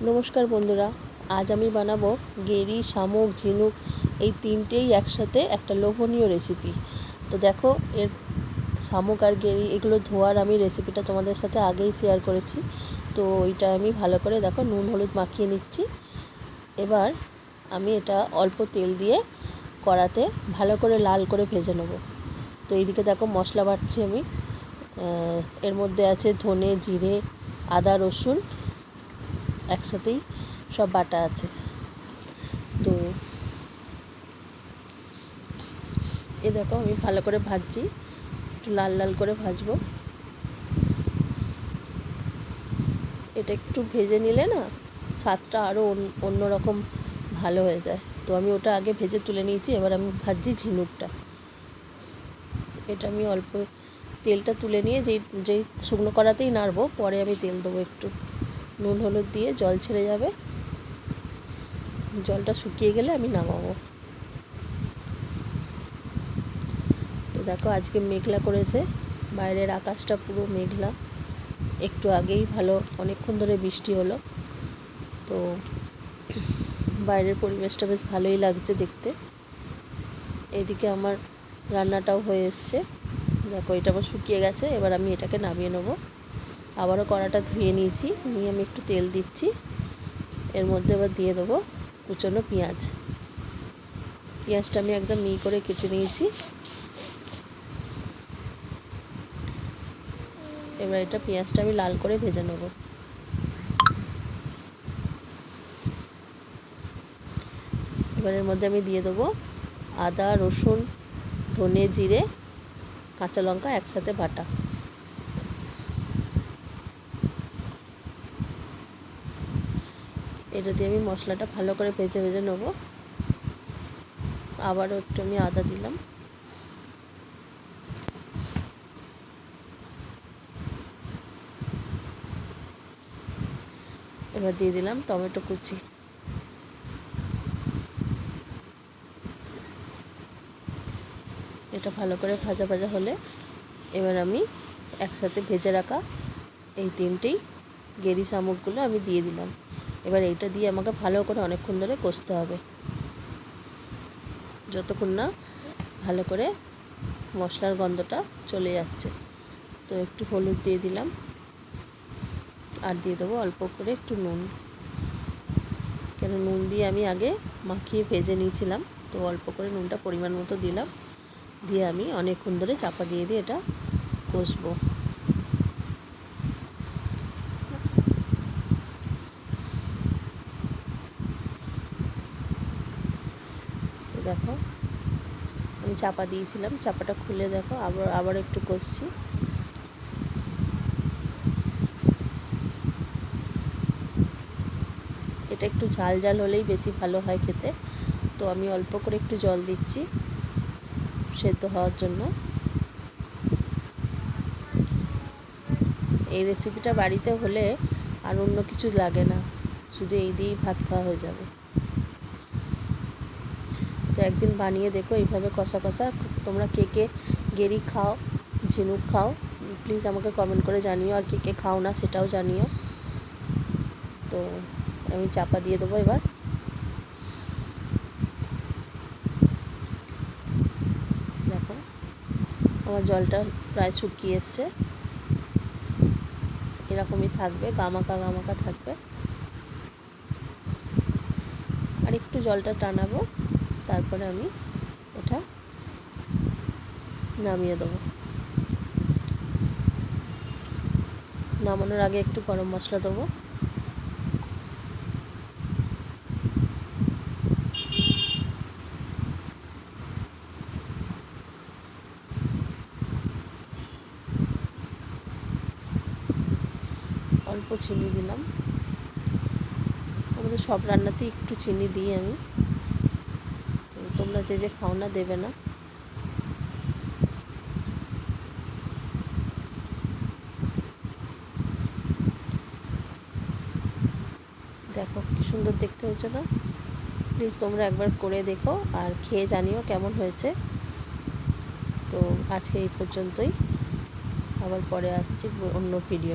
নমস্কার বন্ধুরা, আজ আমি বানাবো গেরি, শামুক, ঝিনুক এই তিনটেই একসাথে একটা লোভনীয় রেসিপি। তো দেখো, এর শামুক আর গেরি এগুলো ধোয়ার আমি রেসিপিটা তোমাদের সাথে আগেই শেয়ার করেছি। তো ওইটা আমি ভালো করে দেখো নুন হলুদ মাখিয়ে নিচ্ছি। এবার আমি এটা অল্প তেল দিয়ে কড়াতে ভালো করে লাল করে ভেজে নেব। তো এইদিকে দেখো মশলা বাটছি আমি। এর মধ্যে আছে ধনে, জিরে, আদা, রসুন একসাথেই সব বাটা আছে। তো এ দেখো আমি ভালো করে ভাজছি, একটু লাল লাল করে ভাজবো। এটা একটু ভেজে নিলে না স্বাদটা আরও অন্যরকম ভালো হয়ে যায়। তো আমি ওটা আগে ভেজে তুলে নিয়েছি। এবার আমি ভাজছি ঝিনুকটা। এটা আমি অল্প তেলটা তুলে নিয়ে যেই শুকনো কড়াতেই নাড়বো, পরে আমি তেল দেবো একটু। নুন হলুদ দিয়ে জল ছেড়ে যাবে, জলটা শুকিয়ে গেলে আমি নামাবো। তো দেখো আজকে মেঘলা করেছে, বাইরের আকাশটা পুরো মেঘলা। একটু আগেই অনেকক্ষণ ধরে বৃষ্টি হলো। তো বাইরের পরিবেশটা বেশ ভালোই লাগছে দেখতে। এইদিকে আমার রান্নাটাও হয়ে এসছে। দেখো এটা আবার শুকিয়ে গেছে। এবার আমি এটাকে নামিয়ে নেবো। আবারও কড়াটা ধুয়ে নিয়েছি, নিয়ে আমি একটু তেল দিচ্ছি। এর মধ্যে এবার দিয়ে দেবো কুচনো পেঁয়াজ। পেঁয়াজটা আমি একদম মিহি করে কেটে নিয়েছি। এবার এটা পেঁয়াজটা আমি লাল করে ভেজে নেব। এবার এর মধ্যে আমি দিয়ে দেবো আদা, রসুন, ধনে, জিরে, কাঁচা লঙ্কা একসাথে বাটা। এটা দিয়ে আমি মশলাটা ভালো করে ভেজে ভেজে নেব। আবারও একটু আমি আদা দিলাম। এবার দিয়ে দিলাম টমেটো কুচি। এটা ভালো করে ভাজা ভাজা হলে এবার আমি একসাথে ভেজে রাখা এই তিনটেই গেরি শামুকগুলো আমি দিয়ে দিলাম। এবার এইটা দিয়ে আমাকে ভালো করে অনেকক্ষণ ধরে কষতে হবে, যতক্ষণ না ভালো করে মশলার গন্ধটা চলে যাচ্ছে। তো একটু হলুদ দিয়ে দিলাম, আর দিয়ে দেবো অল্প করে একটু নুন। কেন নুন দিয়ে আমি আগে মাখিয়ে ভেজে নিয়েছিলাম। তো অল্প করে নুনটা পরিমাণ মতো দিলাম, দিয়ে আমি অনেকক্ষণ ধরে চাপা দিয়ে এটা কষবো। দেখো আমি চাপা দিয়েছিলাম, চাপাটা খুলে দেখো আবার একটু কষছি। এটা একটু ঝাল ঝাল হলেই বেশি ভালো হয় খেতে। তো আমি অল্প করে একটু জল দিচ্ছি সেদ্ধ হওয়ার জন্য। এই রেসিপিটা বাড়িতে হলে আর অন্য কিছু লাগে না, শুধু এই দিয়েই ভাত খাওয়া হয়ে যাবে। তো একদিন বানিয়ে দেখো এইভাবে কষা কষা। তোমরা কে কে গেরি খাও, ঝিনুক খাও, প্লিজ আমাকে কমেন্ট করে জানিও। আর কে কে খাও না সেটাও জানিও। তো আমি চাপা দিয়ে দেবো। এবার দেখো আমার জলটা প্রায় শুকিয়ে এসছে। এরকমই থাকবে, গামাকা গামাকা থাকবে। আর একটু জলটা টানাবো, তারপরে আমি এটা নামিয়ে দেবো। নামানোর আগে একটু গরম মশলা দেবো। অল্প চিনি দিলাম। আমাদের সব রান্নাতেই একটু চিনি দিই আমি। তোমরা যে খাও না দেবে না। দেখো কি সুন্দর দেখতে হয়েছে না? প্লিজ তোমরা একবার করে দেখো আর খেয়ে জানিও কেমন হয়েছে। তো আজকে এই পর্যন্তই, আবার পরে আসছি অন্য ভিডিও নিয়ে।